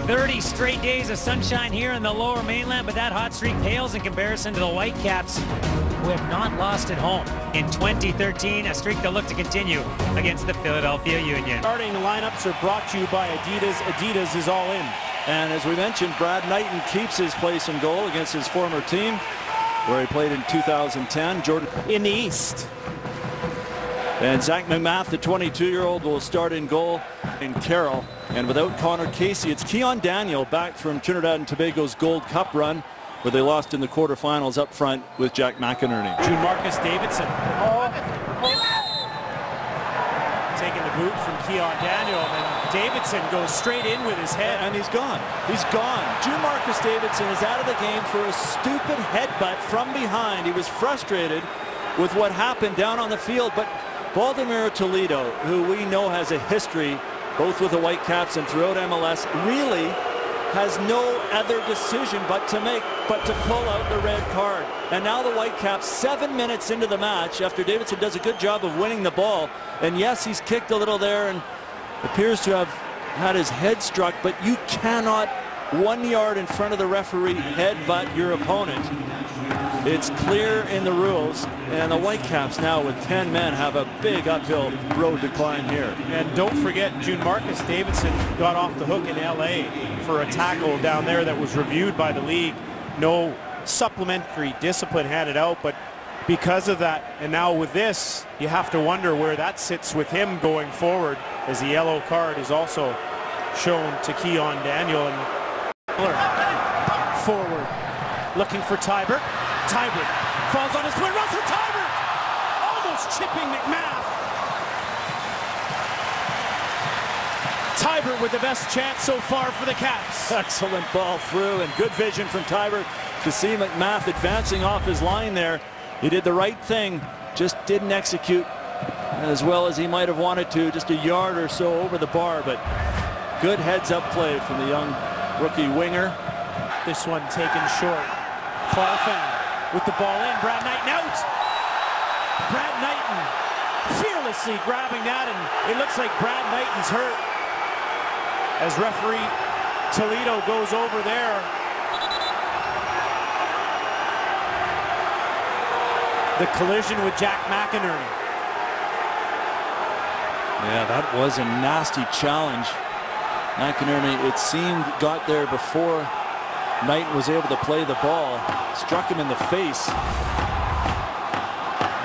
30 straight days of sunshine here in the Lower Mainland, but that hot streak pales in comparison to the Whitecaps, who have not lost at home in 2013, a streak they'll look to continue against the Philadelphia Union. Starting lineups are brought to you by Adidas. Adidas is all in. And as we mentioned, Brad Knighton keeps his place in goal against his former team, where he played in 2010. Jordan in the East. And Zach McMath, the 22-year-old, will start in goal in Carroll. And without Connor Casey, it's Keon Daniel back from Trinidad and Tobago's Gold Cup run, where they lost in the quarterfinals up front with Jack McInerney. June Marcus Davidson. Taking the boot from Keon Daniel, and Davidson goes straight in with his head. And he's gone. He's gone. June Marcus Davidson is out of the game for a stupid headbutt from behind. He was frustrated with what happened down on the field, but Baldomero Toledo, who we know has a history both with the Whitecaps and throughout MLS, really has no other decision but to pull out the red card. And now the Whitecaps, 7 minutes into the match, after Davidson does a good job of winning the ball, and yes, he's kicked a little there and appears to have had his head struck, but you cannot 1 yard in front of the referee headbutt your opponent. It's clear in the rules, and the Whitecaps now with 10 men have a big uphill road to climb here. And don't forget, June Marcus Davidson got off the hook in LA for a tackle down there that was reviewed by the league. No supplementary discipline handed out, but because of that, and now with this, you have to wonder where that sits with him going forward, as the yellow card is also shown to Keon Daniel. And forward, looking for Tybert. Tybert falls on his foot. Russell Tybert almost chipping McMath. Tybert with the best chance so far for the Caps. Excellent ball through, and good vision from Tybert to see McMath advancing off his line there. He did the right thing, just didn't execute as well as he might have wanted to, just a yard or so over the bar, but good heads-up play from the young rookie winger. This one taken short. Far foul. With the ball in, Brad Knighton out. Brad Knighton fearlessly grabbing that, and it looks like Brad Knighton's hurt as referee Toledo goes over there. The collision with Jack McInerney. Yeah, that was a nasty challenge. McInerney, it seemed, got there before Knighton was able to play the ball, struck him in the face.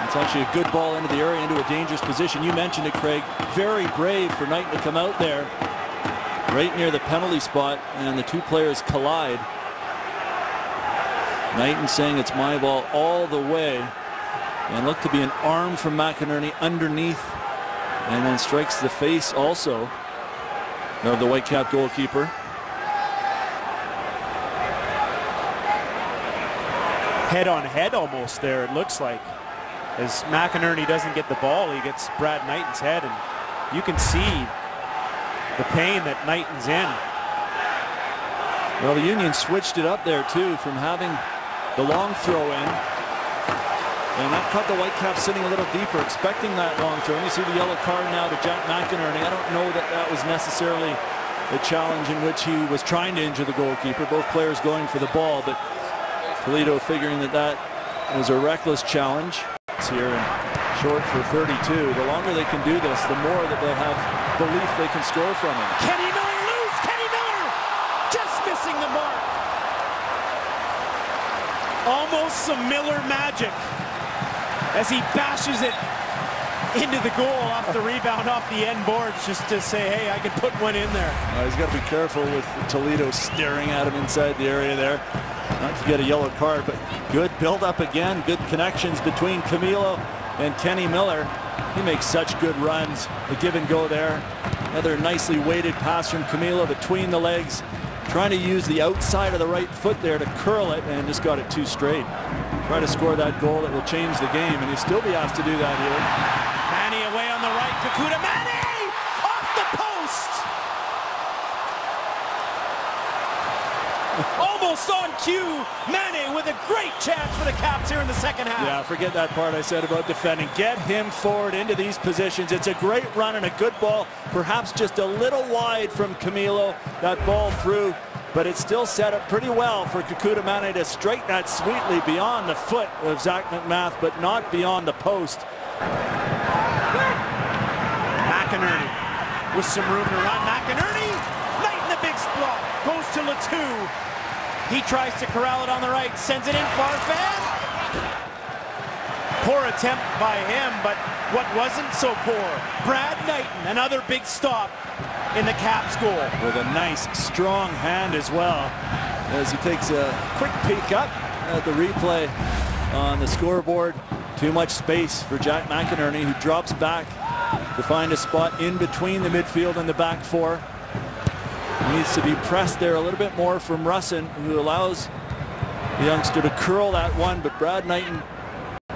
It's actually a good ball into the area, into a dangerous position. You mentioned it, Craig. Very brave for Knighton to come out there right near the penalty spot, and the two players collide. Knighton saying it's my ball all the way, and looked to be an arm from McInerney underneath, and then strikes the face also of the Whitecap goalkeeper. Head on head almost there, it looks like. As McInerney doesn't get the ball, he gets Brad Knighton's head, and you can see the pain that Knighton's in. Well, the Union switched it up there too, from having the long throw in, and that caught the Whitecaps sitting a little deeper, expecting that long throw. And you see the yellow card now to Jack McInerney. I don't know that that was necessarily the challenge in which he was trying to injure the goalkeeper. Both players going for the ball, but Toledo figuring that that was a reckless challenge. It's here and short for 32. The longer they can do this, the more that they'll have belief they can score from him. Kenny Miller loose! Kenny Miller just missing the mark. Almost some Miller magic as he bashes it into the goal off the rebound, off the end boards, just to say, hey, I can put one in there. He's got to be careful with Toledo staring at him inside the area there. Not to get a yellow card, but good build-up again. Good connections between Camilo and Kenny Miller. He makes such good runs. The give and go there. Another nicely weighted pass from Camilo between the legs. Trying to use the outside of the right foot there to curl it, and just got it too straight. Try to score that goal that will change the game, and he'll still be asked to do that here. Manny away on the right. Kakuta Manny off the post. Almost on cue. Mane with a great chance for the Caps here in the second half. Yeah, forget that part I said about defending. Get him forward into these positions. It's a great run and a good ball. Perhaps just a little wide from Camilo. That ball through, but it's still set up pretty well for Kekuta Mane to strike that sweetly beyond the foot of Zach McMath, but not beyond the post. McInerney with some room to run. McInerney, right in the big spot. Goes to Latu. He tries to corral it on the right. Sends it in far. Poor attempt by him, but what wasn't so poor? Brad Knighton, another big stop in the Caps goal. With a nice, strong hand as well, as he takes a quick peek up at the replay on the scoreboard. Too much space for Jack McInerney, who drops back to find a spot in between the midfield and the back four. Needs to be pressed there a little bit more from Russin, who allows the youngster to curl that one, but Brad Knighton. The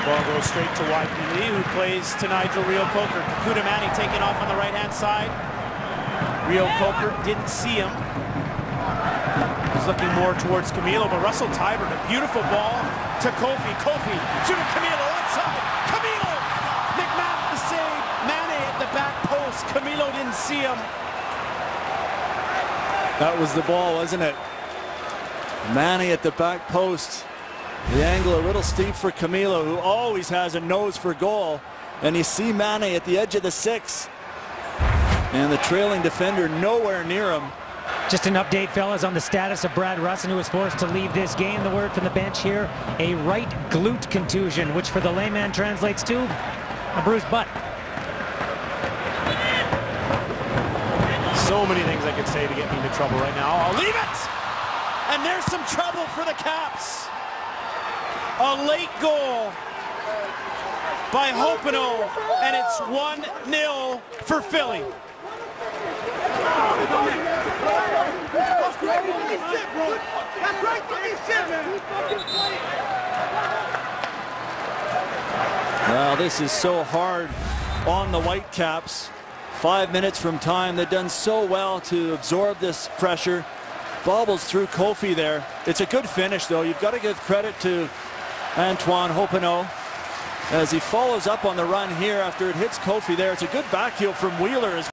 ball goes straight to YP Lee, who plays to Nigel Reo-Coker. Kekuta Mane taking off on the right-hand side. Reo-Coker didn't see him. He's looking more towards Camilo, but Russell Tybert, a beautiful ball to Kofi. Kofi shooting Camilo outside. Camilo! McMath the save. Mane at the back post. Camilo didn't see him. That was the ball, wasn't it? Mane at the back post. The angle a little steep for Camilo, who always has a nose for goal. And you see Mane at the edge of the 6. And the trailing defender nowhere near him. Just an update, fellas, on the status of Brad Russin, who was forced to leave this game. The word from the bench here, a right glute contusion, which for the layman translates to a bruised butt. So many things I could say to get me into trouble right now. I'll leave it! And there's some trouble for the Caps. A late goal by Hopino, and it's 1-0 for Philly. Well, this is so hard on the Whitecaps. 5 minutes from time. They've done so well to absorb this pressure. Bobbles through Kofi there. It's a good finish, though. You've got to give credit to Antoine Hopino as he follows up on the run here after it hits Kofi there. It's a good back heel from Wheeler as